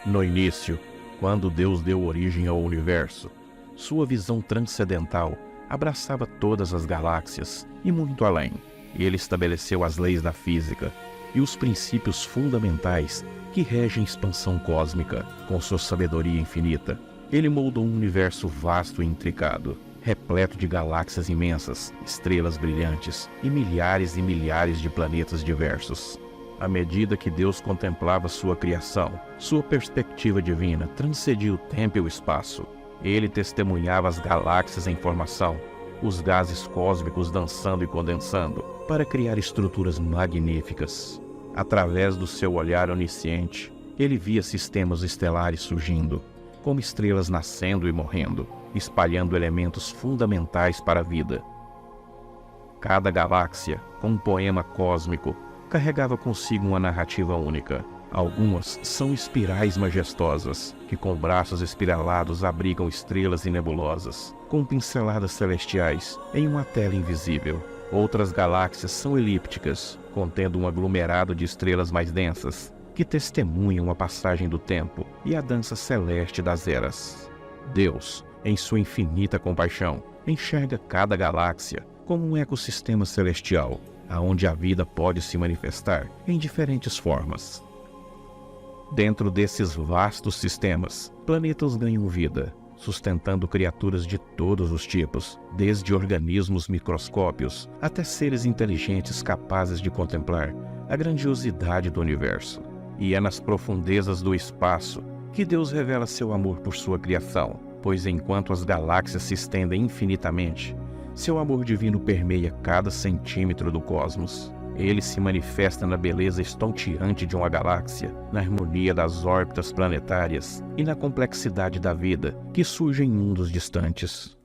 No início, quando Deus deu origem ao universo, sua visão transcendental abraçava todas as galáxias e muito além. Ele estabeleceu as leis da física e os princípios fundamentais que regem a expansão cósmica. Com sua sabedoria infinita, ele moldou um universo vasto e intricado, repleto de galáxias imensas, estrelas brilhantes e milhares de planetas diversos. À medida que Deus contemplava sua criação, sua perspectiva divina transcendia o tempo e o espaço. Ele testemunhava as galáxias em formação, os gases cósmicos dançando e condensando, para criar estruturas magníficas. Através do seu olhar onisciente, ele via sistemas estelares surgindo, como estrelas nascendo e morrendo, espalhando elementos fundamentais para a vida. Cada galáxia, com um poema cósmico, carregava consigo uma narrativa única. Algumas são espirais majestosas, que com braços espiralados abrigam estrelas e nebulosas, com pinceladas celestiais em uma tela invisível. Outras galáxias são elípticas, contendo um aglomerado de estrelas mais densas, que testemunham a passagem do tempo e a dança celeste das eras. Deus, em sua infinita compaixão, enxerga cada galáxia como um ecossistema celestial, aonde a vida pode se manifestar em diferentes formas. Dentro desses vastos sistemas, planetas ganham vida, sustentando criaturas de todos os tipos, desde organismos microscópios até seres inteligentes capazes de contemplar a grandiosidade do universo. E é nas profundezas do espaço que Deus revela seu amor por sua criação, pois enquanto as galáxias se estendem infinitamente, seu amor divino permeia cada centímetro do cosmos. Ele se manifesta na beleza estonteante de uma galáxia, na harmonia das órbitas planetárias e na complexidade da vida que surge em mundos distantes.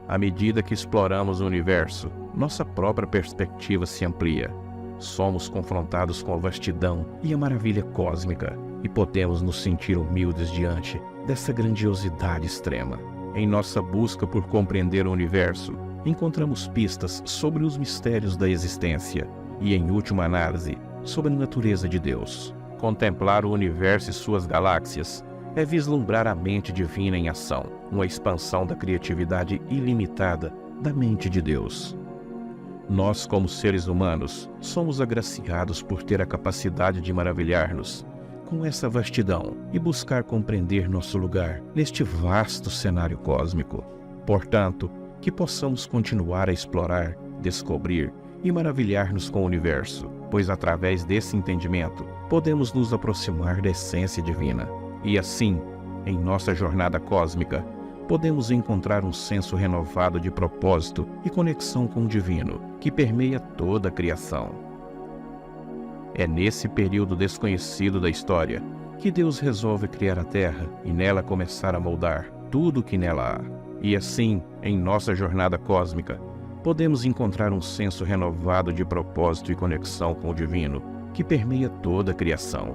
À medida que exploramos o universo, nossa própria perspectiva se amplia. Somos confrontados com a vastidão e a maravilha cósmica e podemos nos sentir humildes diante dessa grandiosidade extrema. Em nossa busca por compreender o universo, encontramos pistas sobre os mistérios da existência e, em última análise, sobre a natureza de Deus. Contemplar o universo e suas galáxias é vislumbrar a mente divina em ação, uma expansão da criatividade ilimitada da mente de Deus. Nós, como seres humanos, somos agraciados por ter a capacidade de maravilhar-nos com essa vastidão e buscar compreender nosso lugar neste vasto cenário cósmico. Portanto, que possamos continuar a explorar, descobrir e maravilhar-nos com o universo, pois através desse entendimento podemos nos aproximar da essência divina. E assim, em nossa jornada cósmica, podemos encontrar um senso renovado de propósito e conexão com o divino, que permeia toda a criação. É nesse período desconhecido da história que Deus resolve criar a Terra e nela começar a moldar tudo o que nela há. E assim, em nossa jornada cósmica, podemos encontrar um senso renovado de propósito e conexão com o divino, que permeia toda a criação.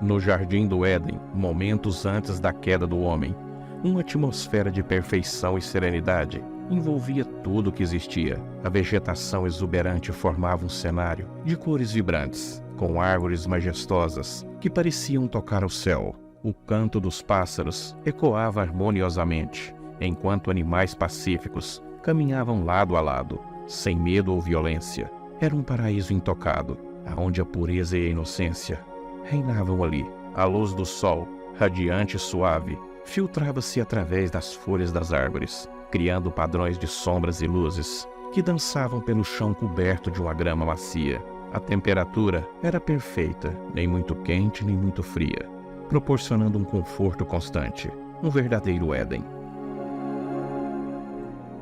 No Jardim do Éden, momentos antes da queda do homem, uma atmosfera de perfeição e serenidade envolvia tudo o que existia. A vegetação exuberante formava um cenário de cores vibrantes, com árvores majestosas que pareciam tocar o céu. O canto dos pássaros ecoava harmoniosamente, enquanto animais pacíficos caminhavam lado a lado, sem medo ou violência. Era um paraíso intocado, onde a pureza e a inocência reinavam ali. A luz do sol, radiante e suave, filtrava-se através das folhas das árvores, criando padrões de sombras e luzes que dançavam pelo chão coberto de uma grama macia. A temperatura era perfeita, nem muito quente nem muito fria, proporcionando um conforto constante, um verdadeiro Éden.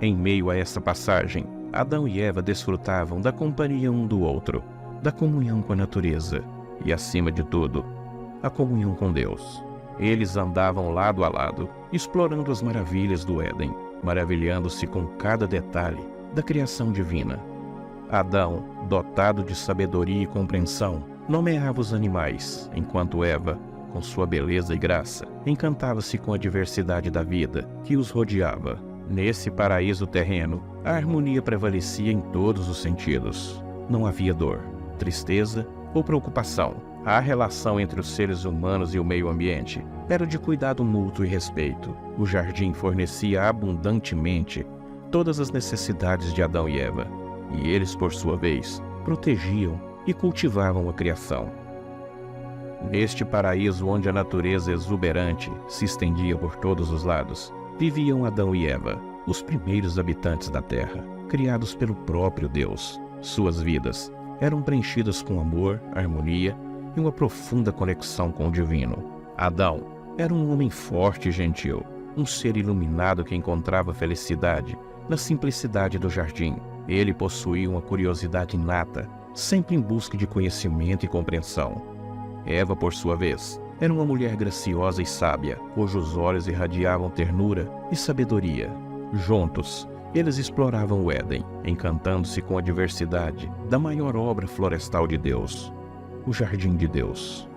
Em meio a essa passagem, Adão e Eva desfrutavam da companhia um do outro, da comunhão com a natureza e, acima de tudo, a comunhão com Deus. Eles andavam lado a lado, explorando as maravilhas do Éden, maravilhando-se com cada detalhe da criação divina. Adão, dotado de sabedoria e compreensão, nomeava os animais, enquanto Eva, com sua beleza e graça, encantava-se com a diversidade da vida que os rodeava. Nesse paraíso terreno, a harmonia prevalecia em todos os sentidos. Não havia dor, tristeza ou preocupação. A relação entre os seres humanos e o meio ambiente era de cuidado mútuo e respeito. O jardim fornecia abundantemente todas as necessidades de Adão e Eva, e eles, por sua vez, protegiam e cultivavam a criação. Neste paraíso onde a natureza exuberante se estendia por todos os lados, viviam Adão e Eva, os primeiros habitantes da terra, criados pelo próprio Deus. Suas vidas eram preenchidas com amor, harmonia e uma profunda conexão com o divino. Adão era um homem forte e gentil, um ser iluminado que encontrava felicidade na simplicidade do jardim. Ele possuía uma curiosidade inata, sempre em busca de conhecimento e compreensão. Eva, por sua vez, era uma mulher graciosa e sábia, cujos olhos irradiavam ternura e sabedoria. Juntos, eles exploravam o Éden, encantando-se com a diversidade da maior obra florestal de Deus, o Jardim de Deus.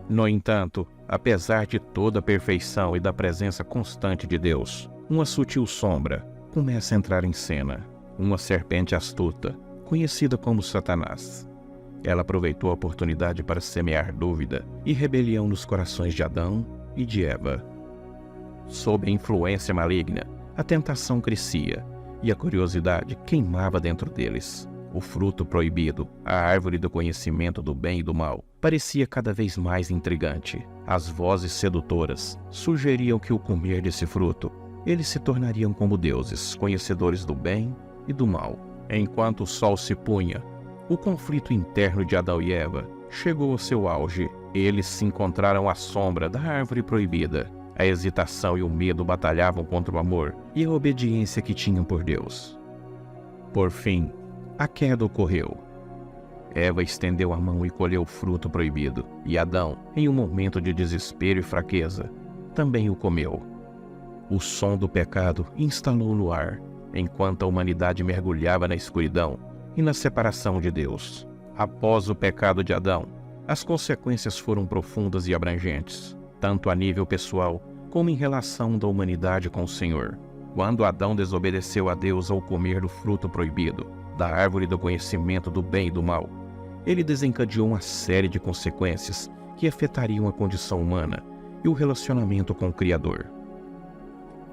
No entanto, apesar de toda a perfeição e da presença constante de Deus, uma sutil sombra começa a entrar em cena. Uma serpente astuta, conhecida como Satanás. Ela aproveitou a oportunidade para semear dúvida e rebelião nos corações de Adão e de Eva. Sob a influência maligna, a tentação crescia e a curiosidade queimava dentro deles. O fruto proibido, a árvore do conhecimento do bem e do mal, parecia cada vez mais intrigante. As vozes sedutoras sugeriam que ao comer desse fruto, eles se tornariam como deuses, conhecedores do bem e do mal. Enquanto o sol se punha, o conflito interno de Adão e Eva chegou ao seu auge. Eles se encontraram à sombra da árvore proibida. A hesitação e o medo batalhavam contra o amor e a obediência que tinham por Deus. Por fim, a queda ocorreu. Eva estendeu a mão e colheu o fruto proibido, e Adão, em um momento de desespero e fraqueza, também o comeu. O som do pecado instalou no ar, enquanto a humanidade mergulhava na escuridão e na separação de Deus. Após o pecado de Adão, as consequências foram profundas e abrangentes, tanto a nível pessoal como em relação da humanidade com o Senhor. Quando Adão desobedeceu a Deus ao comer do fruto proibido, da árvore do conhecimento do bem e do mal, ele desencadeou uma série de consequências que afetariam a condição humana e o relacionamento com o Criador.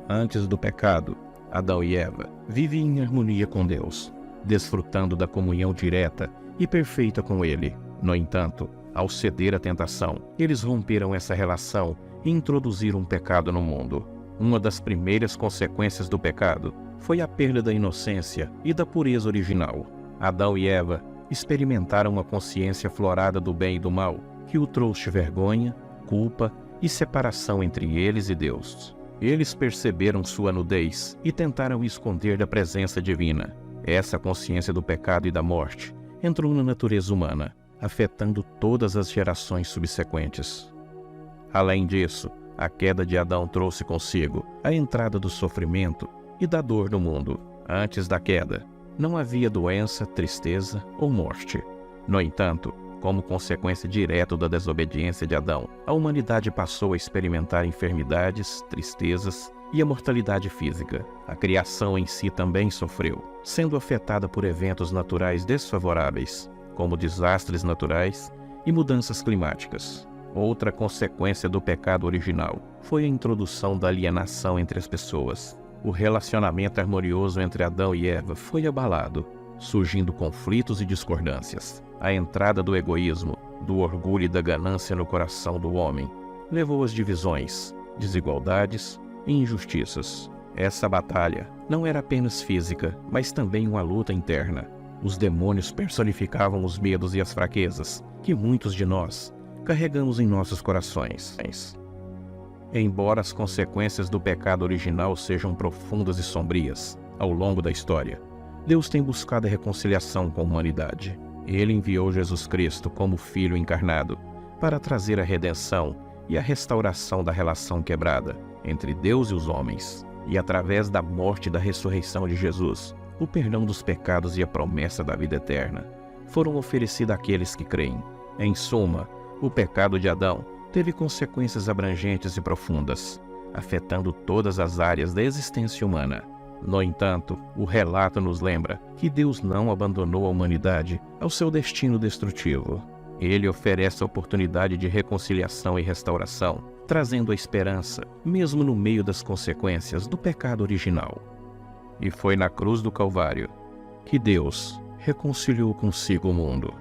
Antes do pecado, Adão e Eva viviam em harmonia com Deus, desfrutando da comunhão direta e perfeita com Ele. No entanto, ao ceder à tentação, eles romperam essa relação e introduziram um pecado no mundo. Uma das primeiras consequências do pecado foi a perda da inocência e da pureza original. Adão e Eva experimentaram uma consciência florada do bem e do mal, que o trouxe vergonha, culpa e separação entre eles e Deus. Eles perceberam sua nudez e tentaram esconder da presença divina. Essa consciência do pecado e da morte entrou na natureza humana, afetando todas as gerações subsequentes. Além disso, a queda de Adão trouxe consigo a entrada do sofrimento e da dor no mundo. Antes da queda, não havia doença, tristeza ou morte. No entanto, como consequência direta da desobediência de Adão, a humanidade passou a experimentar enfermidades, tristezas e a mortalidade física. A criação em si também sofreu, sendo afetada por eventos naturais desfavoráveis, como desastres naturais e mudanças climáticas. Outra consequência do pecado original foi a introdução da alienação entre as pessoas. O relacionamento harmonioso entre Adão e Eva foi abalado, surgindo conflitos e discordâncias. A entrada do egoísmo, do orgulho e da ganância no coração do homem levou às divisões, desigualdades e injustiças. Essa batalha não era apenas física, mas também uma luta interna. Os demônios personificavam os medos e as fraquezas que muitos de nós carregamos em nossos corações. Embora as consequências do pecado original sejam profundas e sombrias, ao longo da história, Deus tem buscado a reconciliação com a humanidade. Ele enviou Jesus Cristo como Filho encarnado para trazer a redenção e a restauração da relação quebrada entre Deus e os homens. E através da morte e da ressurreição de Jesus, o perdão dos pecados e a promessa da vida eterna foram oferecidos àqueles que creem. Em suma, o pecado de Adão teve consequências abrangentes e profundas, afetando todas as áreas da existência humana. No entanto, o relato nos lembra que Deus não abandonou a humanidade ao seu destino destrutivo. Ele oferece a oportunidade de reconciliação e restauração, trazendo a esperança, mesmo no meio das consequências do pecado original. E foi na cruz do Calvário que Deus reconciliou consigo o mundo.